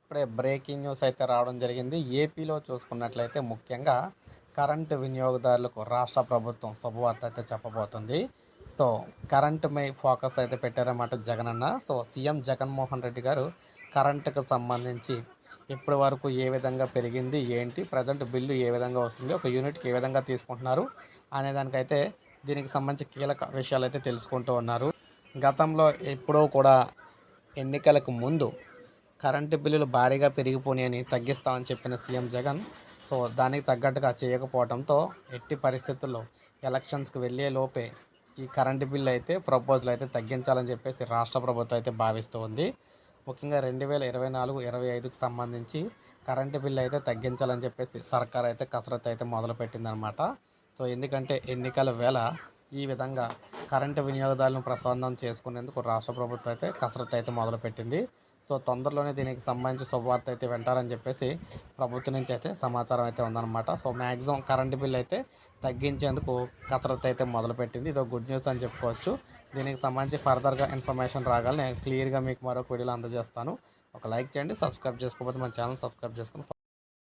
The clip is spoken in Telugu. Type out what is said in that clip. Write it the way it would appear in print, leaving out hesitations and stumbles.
ఇప్పుడే బ్రేకింగ్ న్యూస్ అయితే రావడం జరిగింది. ఏపీలో చూసుకున్నట్లయితే ముఖ్యంగా కరెంటు వినియోగదారులకు రాష్ట్ర ప్రభుత్వం శుభవార్త అయితే చెప్పబోతుంది. సో, కరెంటుపై ఫోకస్ అయితే పెట్టారన్నమాట జగనన్న. సో, సీఎం జగన్మోహన్ రెడ్డి గారు కరెంటుకు సంబంధించి ఇప్పటి వరకు ఏ విధంగా పెరిగింది, ఏంటి, ప్రజెంట్ బిల్లు ఏ విధంగా వస్తుంది, ఒక యూనిట్‌కి ఏ విధంగా తీసుకుంటున్నారు అనే దానికైతే దీనికి సంబంధించి కీలక విషయాలైతే తెలుసుకుంటూ ఉన్నారు. గతంలో ఎప్పుడో కూడా ఎన్నికలకు ముందు కరెంటు బిల్లులు భారీగా పెరిగిపోయాయని తగ్గిస్తామని చెప్పిన సీఎం జగన్ సో దానికి తగ్గట్టుగా చేయకపోవడంతో ఎట్టి పరిస్థితుల్లో ఎలక్షన్స్కి వెళ్ళే లోపే ఈ కరెంటు బిల్లు అయితే ప్రపోజల్ అయితే తగ్గించాలని చెప్పేసి రాష్ట్ర ప్రభుత్వం అయితే భావిస్తూ ఉంది. ముఖ్యంగా 2024-25కి సంబంధించి కరెంటు బిల్లు అయితే తగ్గించాలని చెప్పేసి సర్కార్ అయితే కసరత్తు అయితే మొదలుపెట్టిందనమాట. సో ఎందుకంటే ఎన్నికల వేళ ఈ విధంగా కరెంటు వినియోగదారులను ప్రసన్నం చేసుకునేందుకు రాష్ట్ర ప్రభుత్వం అయితే కసరత్తు అయితే మొదలుపెట్టింది. సో తొందరలోనే దీనికి సంబంధించి శుభవార్త అయితే వింటారని చెప్పేసి ప్రభుత్వం నుంచి అయితే సమాచారం అయితే ఉందన్నమాట. సో మ్యాక్సిమం కరెంటు బిల్ అయితే తగ్గించేందుకు కసరత్తు అయితే మొదలుపెట్టింది. ఇదో గుడ్ న్యూస్ అని చెప్పుకోవచ్చు. దీనికి సంబంధించి ఫర్దర్గా ఇన్ఫర్మేషన్ రాగానే నేను క్లియర్గా మీకు మరొక వీడియోలో అందజేస్తాను. ఒక లైక్ చేయండి, సబ్స్క్రైబ్ చేసుకోకపోతే మన ఛానల్ సబ్స్క్రైబ్ చేసుకుని